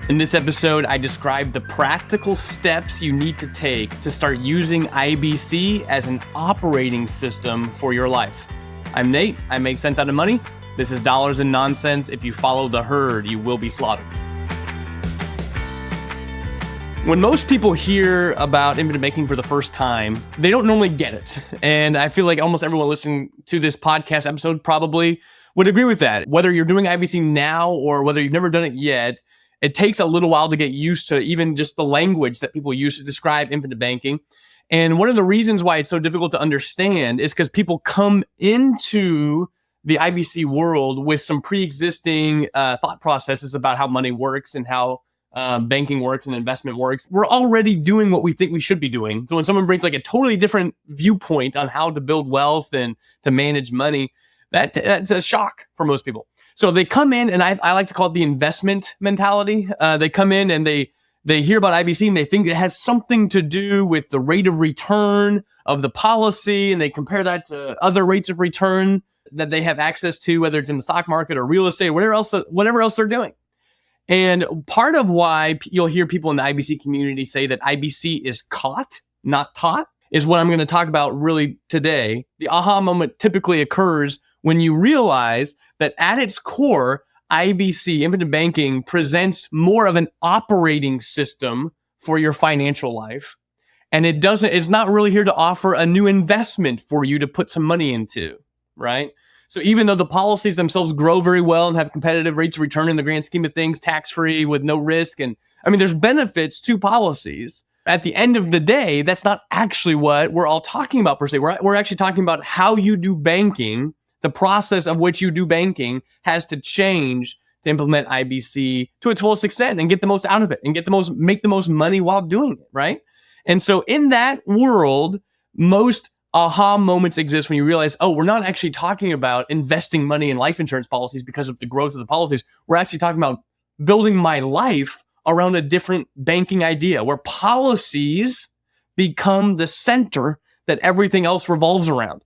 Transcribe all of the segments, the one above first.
In this episode, I describe the practical steps you need to take to start using IBC as an operating system for your life. I'm Nate. I make sense out of money. This is Dollars and Nonsense. If you follow the herd, you will be slaughtered. When most people hear about infinite banking for the first time, they don't normally get it. And I feel like almost everyone listening to this podcast episode probably would agree with that. Whether you're doing IBC now or whether you've never done it yet, it takes a little while to get used to even just the language that people use to describe infinite banking. And one of the reasons why it's so difficult to understand is because people come into the IBC world with some pre-existing thought processes about how money works and how banking works and investment works. We're already doing what we think we should be doing. So when someone brings like a totally different viewpoint on how to build wealth and to manage money, that's a shock for most people. So they come in, and I like to call it the investment mentality. They come in and they hear about IBC and they think it has something to do with the rate of return of the policy, and they compare that to other rates of return that they have access to, whether it's in the stock market or real estate, or whatever else they're doing. And part of why you'll hear people in the IBC community say that IBC is caught, not taught, is what I'm going to talk about really today. The aha moment typically occurs when you realize that at its core, IBC, infinite banking, presents more of an operating system for your financial life. And it's not really here to offer a new investment for you to put some money into, right? So even though the policies themselves grow very well and have competitive rates of return in the grand scheme of things, tax-free with no risk, and I mean, there's benefits to policies. At the end of the day, that's not actually what we're all talking about per se. We're actually talking about how you do banking. The process of which you do banking has to change to implement IBC to its fullest extent and get the most out of it and make the most money while doing it, right? And so in that world, most aha moments exist when you realize, oh, we're not actually talking about investing money in life insurance policies because of the growth of the policies. We're actually talking about building my life around a different banking idea where policies become the center that everything else revolves around.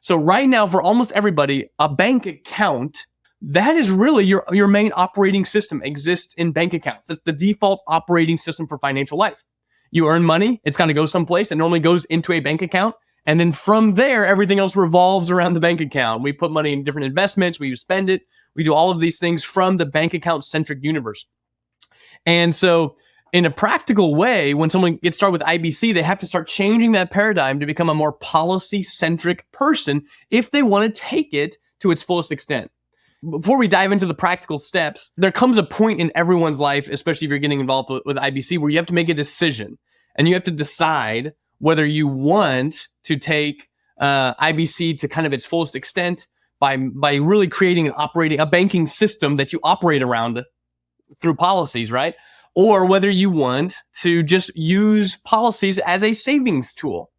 So right now, for almost everybody, a bank account, that is really your main operating system, exists in bank accounts. That's the default operating system for financial life. You earn money, it's going to go someplace. It normally goes into a bank account. And then from there, everything else revolves around the bank account. We put money in different investments. We spend it. We do all of these things from the bank account-centric universe. And so in a practical way, when someone gets started with IBC, they have to start changing that paradigm to become a more policy-centric person if they want to take it to its fullest extent. Before we dive into the practical steps, there comes a point in everyone's life, especially if you're getting involved with IBC, where you have to make a decision. And you have to decide whether you want to take IBC to kind of its fullest extent by really creating a banking system that you operate around through policies, right? Or whether you want to just use policies as a savings tool.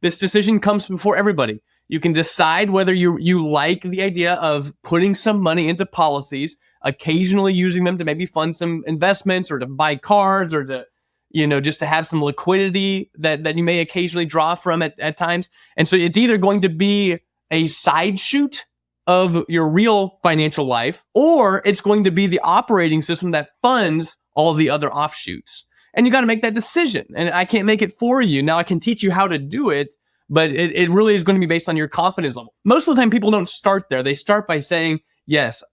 This decision comes before everybody. You can decide whether you like the idea of putting some money into policies, occasionally using them to maybe fund some investments or to buy cars or to, just to have some liquidity that you may occasionally draw from at times. And so it's either going to be a side shoot of your real financial life, or it's going to be the operating system that funds all the other offshoots. And you got to make that decision. And I can't make it for you. Now I can teach you how to do it, but it really is going to be based on your confidence level. Most of the time people don't start there. They start by saying, yes,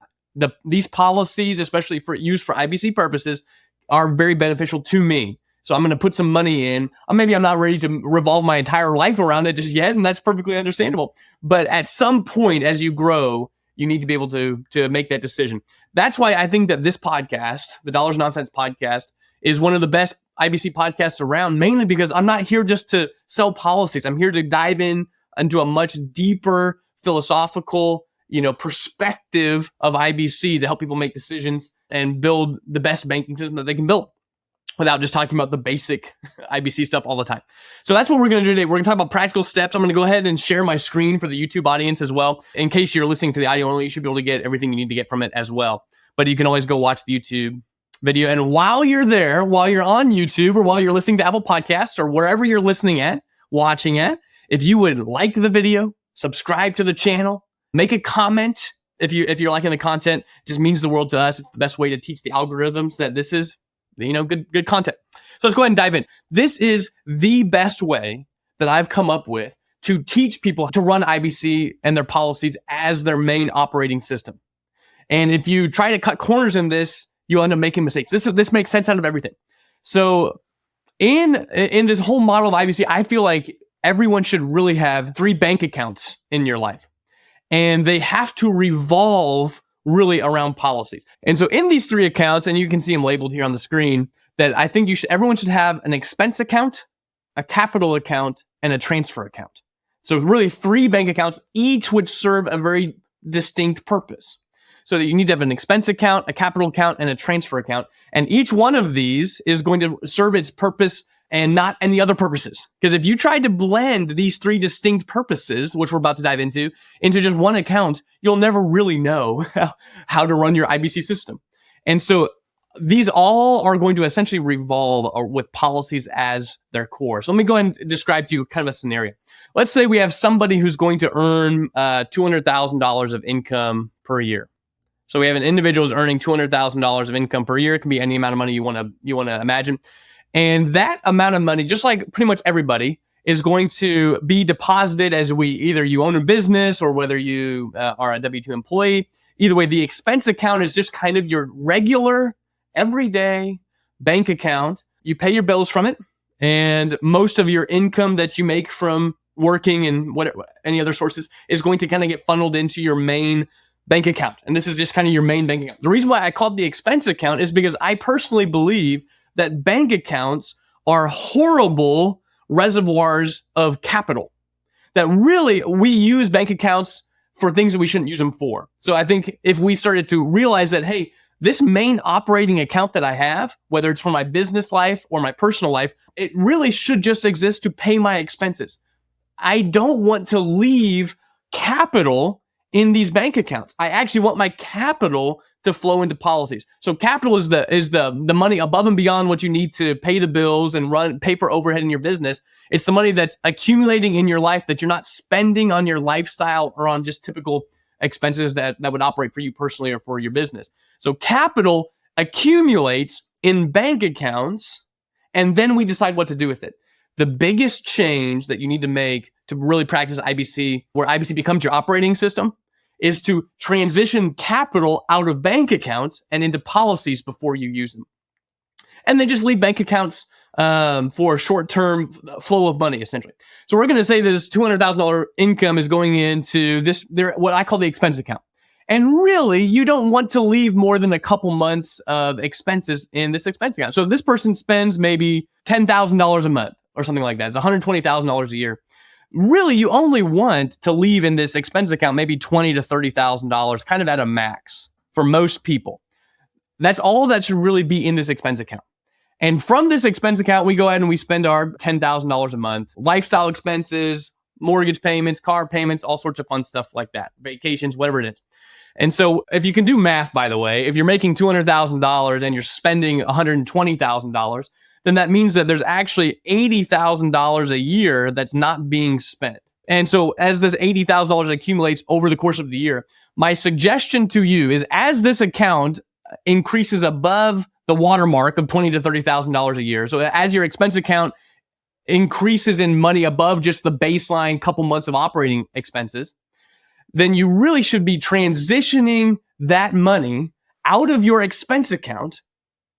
these policies, especially used for IBC purposes, are very beneficial to me. So I'm going to put some money in. Maybe I'm not ready to revolve my entire life around it just yet, and that's perfectly understandable. But at some point, as you grow, you need to be able to make that decision. That's why I think that this podcast, the Dollars Nonsense podcast, is one of the best IBC podcasts around, mainly because I'm not here just to sell policies. I'm here to dive into a much deeper philosophical, perspective of IBC to help people make decisions and build the best banking system that they can build, without just talking about the basic IBC stuff all the time. So that's what we're going to do today. We're going to talk about practical steps. I'm going to go ahead and share my screen for the YouTube audience as well. In case you're listening to the audio only, you should be able to get everything you need to get from it as well. But you can always go watch the YouTube video. And while you're there, while you're on YouTube or while you're listening to Apple Podcasts or wherever you're watching at, if you would like the video, subscribe to the channel, make a comment. If you're liking the content, it just means the world to us. It's the best way to teach the algorithms that this is good content. So let's go ahead and dive in. This is the best way that I've come up with to teach people to run IBC and their policies as their main operating system. And if you try to cut corners in this, you'll end up making mistakes. This makes sense out of everything. So in this whole model of IBC, I feel like everyone should really have 3 bank accounts in your life. And they have to revolve really around policies. And so in these 3 accounts, and you can see them labeled here on the screen, that I think everyone should have an expense account, a capital account, and a transfer account. So really 3 bank accounts, each would serve a very distinct purpose. So that you need to have an expense account, a capital account, and a transfer account. And each one of these is going to serve its purpose and not any other purposes. Because if you tried to blend these 3 distinct purposes, which we're about to dive into just one account, you'll never really know how to run your IBC system. And so these all are going to essentially revolve with policies as their core. So let me go ahead and describe to you kind of a scenario. Let's say we have somebody who's going to earn $200,000 of income per year. So we have an individual who's earning $200,000 of income per year. It can be any amount of money you want to imagine. And that amount of money, just like pretty much everybody, is going to be deposited as either you own a business or whether you are a W-2 employee. Either way, the expense account is just kind of your regular, everyday bank account. You pay your bills from it, and most of your income that you make from working and any other sources is going to kind of get funneled into your main bank account. And this is just kind of your main bank account. The reason why I call it the expense account is because I personally believe that bank accounts are horrible reservoirs of capital. That really, we use bank accounts for things that we shouldn't use them for. So I think if we started to realize that, hey, this main operating account that I have, whether it's for my business life or my personal life, it really should just exist to pay my expenses. I don't want to leave capital in these bank accounts. I actually want my capital to flow into policies. So capital is the money above and beyond what you need to pay the bills and pay for overhead in your business. It's the money that's accumulating in your life that you're not spending on your lifestyle or on just typical expenses that would operate for you personally or for your business. So capital accumulates in bank accounts, and then we decide what to do with it. The biggest change that you need to make to really practice IBC, where IBC becomes your operating system, is to transition capital out of bank accounts and into policies before you use them. And then just leave bank accounts for short-term flow of money, essentially. So we're going to say this $200,000 income is going into what I call the expense account. And really, you don't want to leave more than a couple months of expenses in this expense account. So if this person spends maybe $10,000 a month or something like that, it's $120,000 a year. Really, you only want to leave in this expense account maybe $20,000 to $30,000, kind of at a max for most people. That's all that should really be in this expense account. And from this expense account, we go ahead and we spend our $10,000 a month, lifestyle expenses, mortgage payments, car payments, all sorts of fun stuff like that, vacations, whatever it is. And so if you can do math, by the way, if you're making $200,000 and you're spending $120,000, then that means that there's actually $80,000 a year that's not being spent. And so as this $80,000 accumulates over the course of the year, my suggestion to you is as this account increases above the watermark of $20,000 to $30,000 a year, so as your expense account increases in money above just the baseline couple months of operating expenses, then you really should be transitioning that money out of your expense account,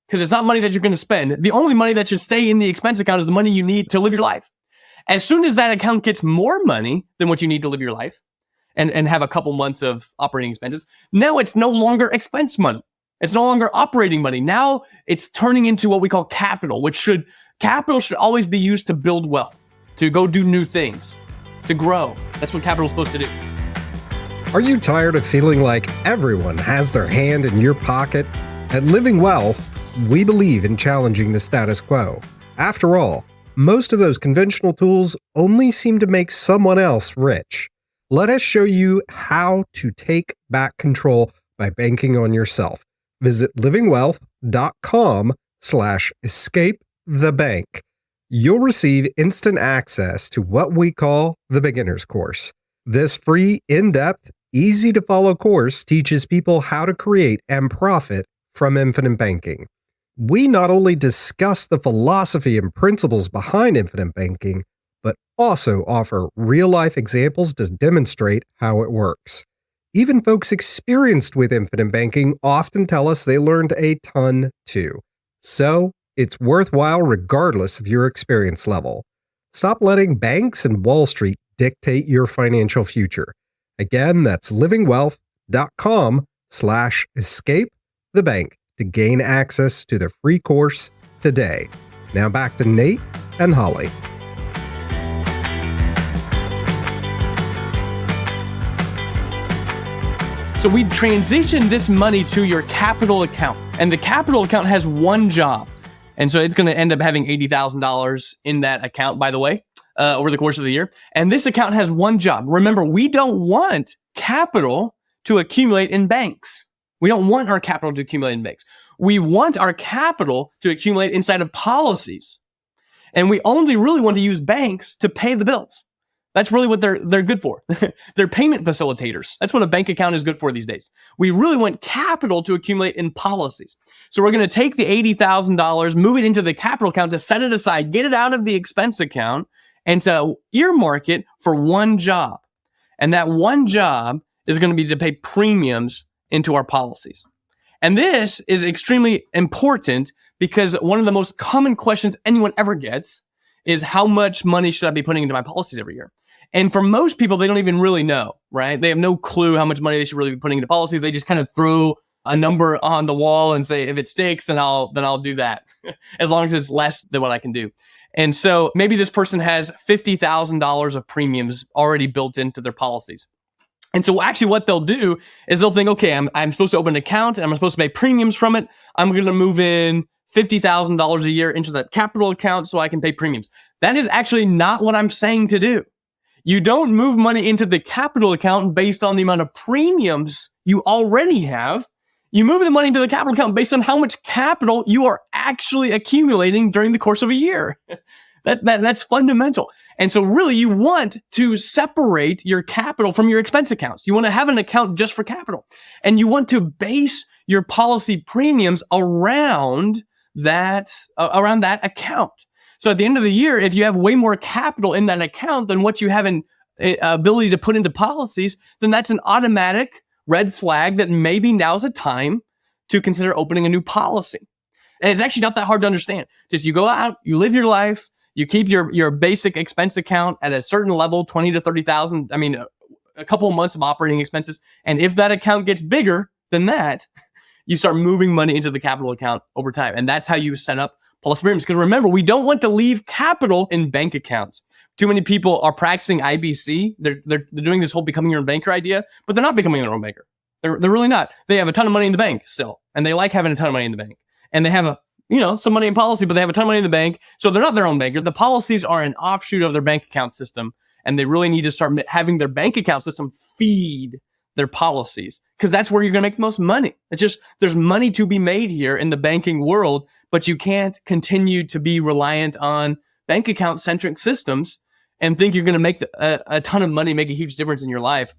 because it's not money that you're going to spend. The only money that should stay in the expense account is the money you need to live your life. As soon as that account gets more money than what you need to live your life and have a couple months of operating expenses, now it's no longer expense money. It's no longer operating money. Now it's turning into what we call capital, capital should always be used to build wealth, to go do new things, to grow. That's what capital is supposed to do. Are you tired of feeling like everyone has their hand in your pocket? At Living Wealth, we believe in challenging the status quo. After all, most of those conventional tools only seem to make someone else rich. Let us show you how to take back control by banking on yourself. Visit livingwealth.com/escapethebank. You'll receive instant access to what we call the beginner's course. This free, in-depth, easy-to-follow course teaches people how to create and profit from infinite banking. We not only discuss the philosophy and principles behind infinite banking, but also offer real-life examples to demonstrate how it works. Even folks experienced with infinite banking often tell us they learned a ton too. So, it's worthwhile regardless of your experience level. Stop letting banks and Wall Street dictate your financial future. Again, that's livingwealth.com/escape the bank to gain access to the free course today. Now back to Nate and Holly. So we transition this money to your capital account, and the capital account has one job. And so it's going to end up having $80,000 in that account, by the way, over the course of the year. And this account has one job. Remember, we don't want capital to accumulate in banks. We don't want our capital to accumulate in banks. We want our capital to accumulate inside of policies. And we only really want to use banks to pay the bills. That's really what they're good for. They're payment facilitators. That's what a bank account is good for these days. We really want capital to accumulate in policies. So we're going to take the $80,000, move it into the capital account to set it aside, get it out of the expense account, and to earmark it for one job. And that one job is going to be to pay premiums into our policies. And this is extremely important because one of the most common questions anyone ever gets is, how much money should I be putting into my policies every year? And for most people, they don't even really know, right? They have no clue how much money they should really be putting into policies. They just kind of throw a number on the wall and say, if it sticks, then I'll do that, as long as it's less than what I can do. And so maybe this person has $50,000 of premiums already built into their policies. And so actually what they'll do is they'll think, okay, I'm supposed to open an account and I'm supposed to pay premiums from it. I'm going to move in $50,000 a year into that capital account so I can pay premiums. That is actually not what I'm saying to do. You don't move money into the capital account based on the amount of premiums you already have. You move the money into the capital account based on how much capital you are actually accumulating during the course of a year. That's fundamental. And so really you want to separate your capital from your expense accounts. You want to have an account just for capital. And you want to base your policy premiums around that account. So at the end of the year, if you have way more capital in that account than what you have in ability to put into policies, then that's an automatic red flag that maybe now's a time to consider opening a new policy. And it's actually not that hard to understand. Just you go out, you live your life, you keep your basic expense account at a certain level, 20 to 30,000. I mean, a couple of months of operating expenses. And if that account gets bigger than that, you start moving money into the capital account over time. And that's how you set up policy premiums. Because remember, we don't want to leave capital in bank accounts. Too many people are practicing IBC. They're doing this whole becoming your own banker idea, but they're not becoming their own banker. They're really not. They have a ton of money in the bank still, and they like having a ton of money in the bank. And they have some money in policy, but they have a ton of money in the bank, so they're not their own banker. The policies are an offshoot of their bank account system, and they really need to start having their bank account system feed their policies, because that's where you're going to make the most money. It's just, there's money to be made here in the banking world, but you can't continue to be reliant on bank account centric systems and think you're going to make a ton of money, make a huge difference in your life.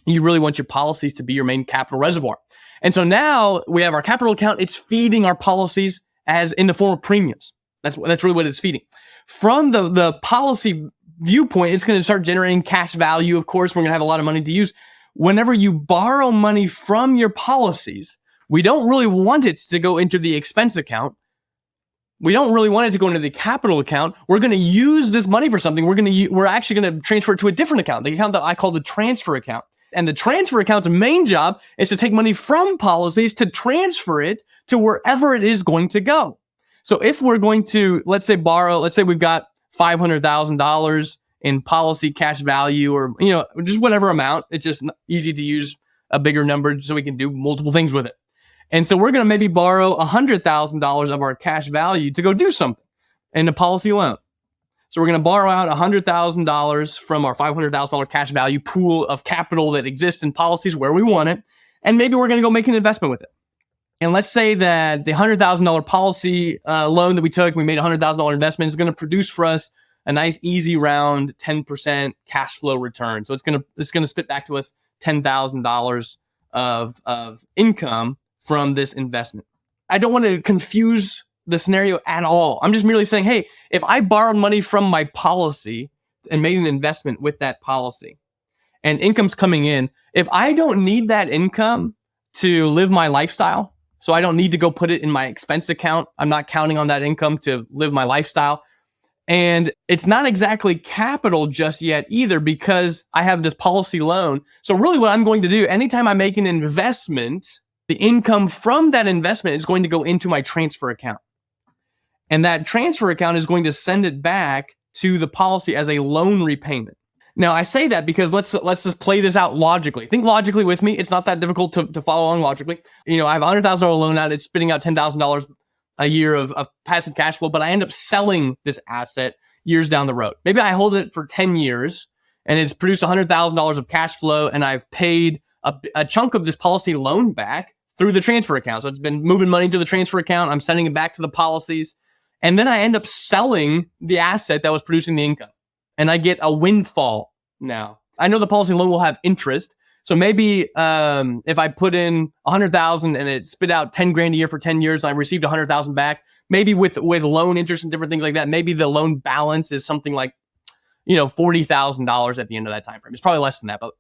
You really want your policies to be your main capital reservoir. And so now we have our capital account. It's feeding our policies as in the form of premiums. That's really what it's feeding. From the policy viewpoint, it's going to start generating cash value. Of course, we're going to have a lot of money to use. Whenever you borrow money from your policies, we don't really want it to go into the expense account. We don't really want it to go into the capital account. We're going to use this money for something. We're actually going to transfer it to a different account, the account that I call the transfer account. And the transfer account's main job is to take money from policies to transfer it to wherever it is going to go. So if we're going to, let's say we've got $500,000 in policy cash value, or, just whatever amount. It's just easy to use a bigger number so we can do multiple things with it. And so we're going to maybe borrow $100,000 of our cash value to go do something in a policy loan. So we're going to borrow out $100,000 from our $500,000 cash value pool of capital that exists in policies where we want it. And maybe we're going to go make an investment with it. And let's say that the $100,000 policy loan that we took, we made a $100,000 investment, is going to produce for us a nice, easy, round 10% cash flow return. So it's going to spit back to us $10,000 of income from this investment. I don't want to confuse the scenario at all. I'm just merely saying, hey, if I borrowed money from my policy and made an investment with that policy and income's coming in, if I don't need that income to live my lifestyle, so I don't need to go put it in my expense account, I'm not counting on that income to live my lifestyle. And it's not exactly capital just yet either because I have this policy loan. So really what I'm going to do, anytime I make an investment, the income from that investment is going to go into my transfer account. And that transfer account is going to send it back to the policy as a loan repayment. Now, I say that because let's just play this out logically. Think logically with me. It's not that difficult to follow along logically. I have a $100,000 loan out. It's spitting out $10,000 a year of passive cash flow, but I end up selling this asset years down the road. Maybe I hold it for 10 years and it's produced $100,000 of cash flow and I've paid a chunk of this policy loan back through the transfer account. So it's been moving money to the transfer account. I'm sending it back to the policies. And then I end up selling the asset that was producing the income. And I get a windfall now. I know the policy loan will have interest. So maybe if I put in 100,000 and it spit out 10 grand a year for 10 years, and I received 100,000 back, maybe with loan interest and different things like that, maybe the loan balance is something like, $40,000 at the end of that time frame. It's probably less than that, but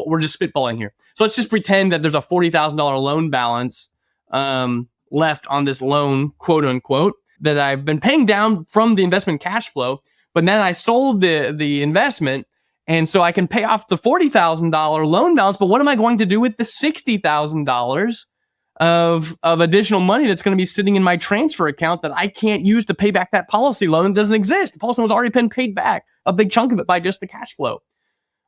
we're just spitballing here. So let's just pretend that there's a $40,000 loan balance left on this loan, quote unquote, that I've been paying down from the investment cash flow. But then I sold the investment, and so I can pay off the $40,000 loan balance. But what am I going to do with the $60,000 of additional money that's going to be sitting in my transfer account that I can't use to pay back that policy loan? It doesn't exist. The policy loan's already been paid back, a big chunk of it, by just the cash flow.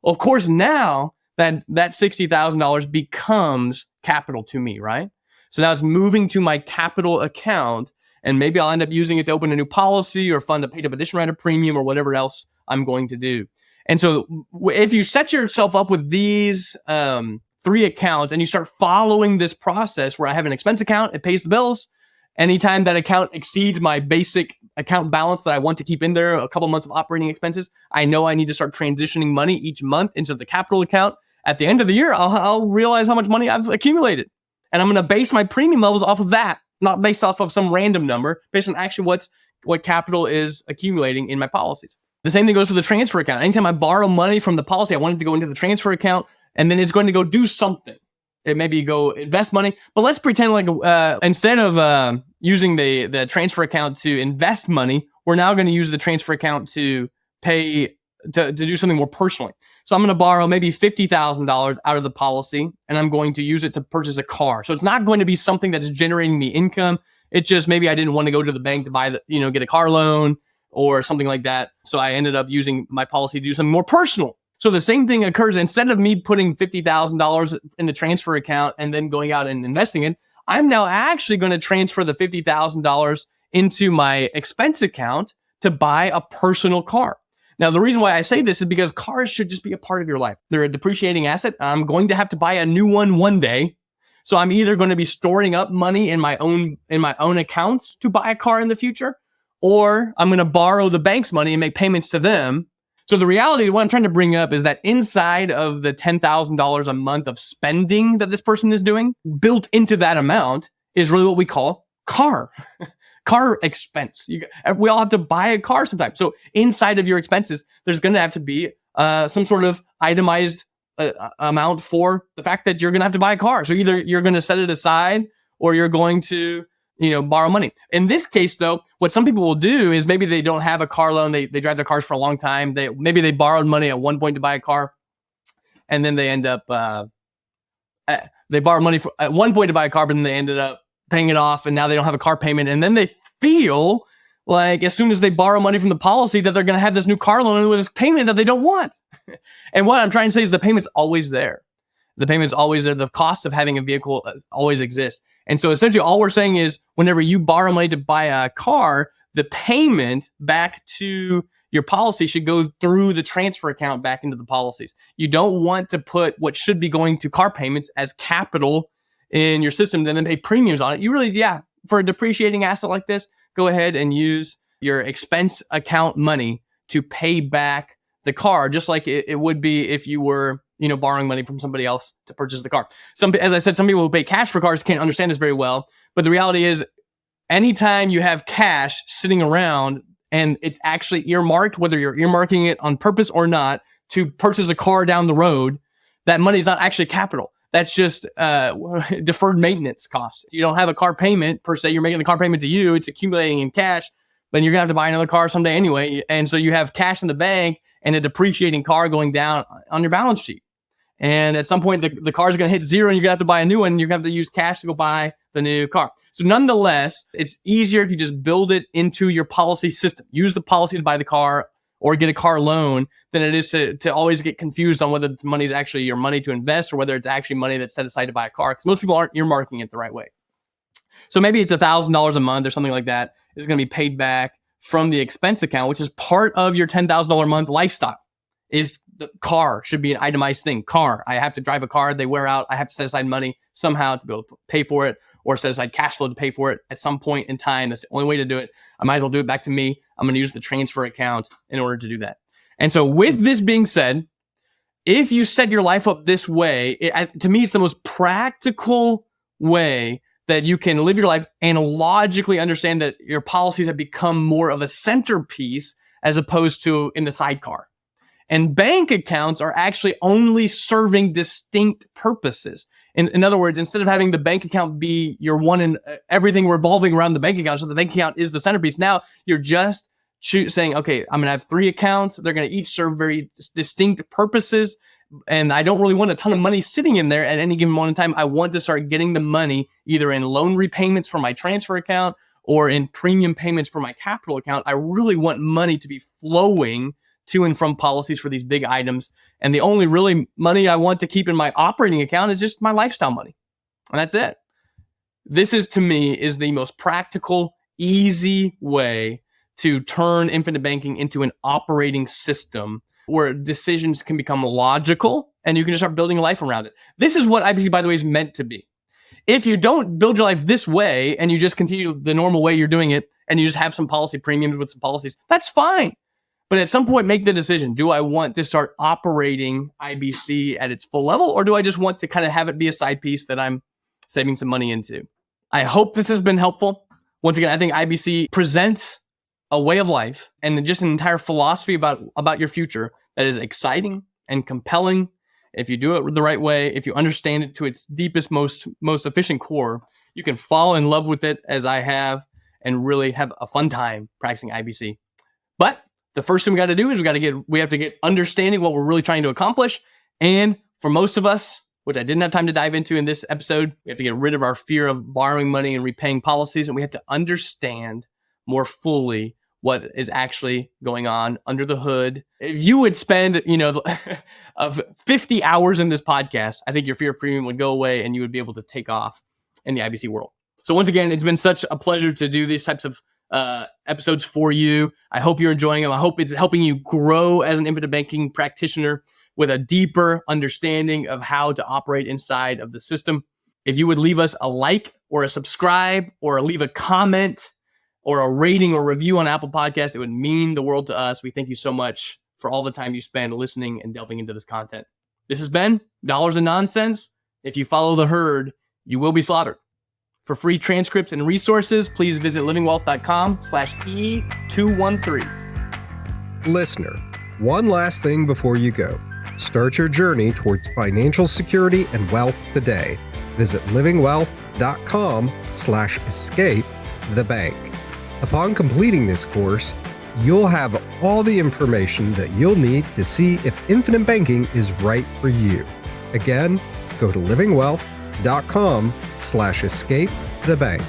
Well, of course, now that $60,000 becomes capital to me, right? So now it's moving to my capital account, and maybe I'll end up using it to open a new policy or fund a paid up addition right of premium or whatever else I'm going to do. And so if you set yourself up with these 3 accounts and you start following this process where I have an expense account, it pays the bills. Anytime that account exceeds my basic account balance that I want to keep in there, a couple months of operating expenses, I know I need to start transitioning money each month into the capital account. At the end of the year, I'll realize how much money I've accumulated. And I'm going to base my premium levels off of that, not based off of some random number, based on actually what capital is accumulating in my policies. The same thing goes for the transfer account. Anytime I borrow money from the policy, I want it to go into the transfer account, and then it's going to go do something. It maybe go invest money, but let's pretend like instead of using the transfer account to invest money, we're now going to use the transfer account to pay to do something more personally. So I'm going to borrow maybe $50,000 out of the policy, and I'm going to use it to purchase a car. So it's not going to be something that's generating the income. It's just maybe I didn't want to go to the bank to buy get a car loan or something like that. So I ended up using my policy to do something more personal. So the same thing occurs. Instead of me putting $50,000 in the transfer account and then going out and investing it, I'm now actually going to transfer the $50,000 into my expense account to buy a personal car. Now, the reason why I say this is because cars should just be a part of your life. They're a depreciating asset. I'm going to have to buy a new one day. So I'm either going to be storing up money in my own accounts to buy a car in the future, or I'm going to borrow the bank's money and make payments to them. So the reality, what I'm trying to bring up is that inside of the $10,000 a month of spending that this person is doing, built into that amount is really what we call car expense. We all have to buy a car sometime. So inside of your expenses, there's going to have to be some sort of itemized amount for the fact that you're going to have to buy a car. So either you're going to set it aside or you're going to borrow money. In this case, though, what some people will do is maybe they don't have a car loan. They drive their cars for a long time. Maybe they borrowed money at one point to buy a car, and then they end up they borrowed money at one point to buy a car, but then they ended up paying it off, and now they don't have a car payment. And then they feel like as soon as they borrow money from the policy that they're going to have this new car loan with this payment that they don't want. And what I'm trying to say is the payment's always there. The payment's always there. The cost of having a vehicle always exists. And so essentially all we're saying is whenever you borrow money to buy a car, the payment back to your policy should go through the transfer account back into the policies. You don't want to put what should be going to car payments as capital in your system and then pay premiums on it. You really, for a depreciating asset like this, go ahead and use your expense account money to pay back the car, just like it would be if you were borrowing money from somebody else to purchase the car. As I said, some people who pay cash for cars can't understand this very well, But the reality is, anytime you have cash sitting around and it's actually earmarked, whether you're earmarking it on purpose or not, to purchase a car down the road, that money is not actually capital. That's just deferred maintenance costs. You don't have a car payment per se. You're making the car payment to you. It's accumulating in cash, but you're going to have to buy another car someday anyway. And so you have cash in the bank and a depreciating car going down on your balance sheet. And at some point, the car is going to hit zero and you're going to have to buy a new one. And you're going to have to use cash to go buy the new car. So nonetheless, it's easier if you just build it into your policy system. Use the policy to buy the car or get a car loan than it is to always get confused on whether the money is actually your money to invest or whether it's actually money that's set aside to buy a car. Because most people aren't earmarking it the right way. So maybe it's $1,000 a month or something like that is going to be paid back from the expense account, which is part of your $10,000 a month lifestyle. Is the car should be an itemized thing. Car, I have to drive a car, they wear out, I have to set aside money somehow to be able to pay for it or set aside cash flow to pay for it at some point in time. That's the only way to do it. I might as well do it back to me. I'm going to use the transfer account in order to do that. And so with this being said, if you set your life up this way, to me, it's the most practical way that you can live your life and logically understand that your policies have become more of a centerpiece as opposed to in the sidecar. And bank accounts are actually only serving distinct purposes. In other words, instead of having the bank account be your one and everything revolving around the bank account, so the bank account is the centerpiece, now you're just saying, okay, I'm going to have 3 accounts. They're going to each serve very distinct purposes. And I don't really want a ton of money sitting in there at any given moment in time. I want to start getting the money either in loan repayments from my transfer account or in premium payments for my capital account. I really want money to be flowing to and from policies for these big items. And the only really money I want to keep in my operating account is just my lifestyle money. And that's it. This is, to me, is the most practical, easy way to turn infinite banking into an operating system where decisions can become logical and you can just start building a life around it. This is what IBC, by the way, is meant to be. If you don't build your life this way and you just continue the normal way you're doing it and you just have some policy premiums with some policies, that's fine. But at some point, make the decision. Do I want to start operating IBC at its full level, or do I just want to kind of have it be a side piece that I'm saving some money into? I hope this has been helpful. Once again, I think IBC presents a way of life and just an entire philosophy about your future that is exciting and compelling. If you do it the right way, if you understand it to its deepest, most efficient core, you can fall in love with it as I have and really have a fun time practicing IBC. But the first thing we got to do is we have to get understanding what we're really trying to accomplish. And for most of us, which I didn't have time to dive into in this episode, we have to get rid of our fear of borrowing money and repaying policies. And we have to understand more fully what is actually going on under the hood. If you would spend, of 50 hours in this podcast, I think your fear of premium would go away and you would be able to take off in the IBC world. So once again, it's been such a pleasure to do these types of episodes for you. I hope you're enjoying them. I hope it's helping you grow as an infinite banking practitioner with a deeper understanding of how to operate inside of the system. If you would leave us a like or a subscribe or leave a comment or a rating or review on Apple Podcasts, it would mean the world to us. We thank you so much for all the time you spend listening and delving into this content. This has been Dollars and Nonsense. If you follow the herd, you will be slaughtered. For free transcripts and resources, please visit livingwealth.com/E213. Listener, one last thing before you go. Start your journey towards financial security and wealth today. Visit livingwealth.com/escape the bank. Upon completing this course, you'll have all the information that you'll need to see if infinite banking is right for you. Again, go to livingwealth.com/escape the bank.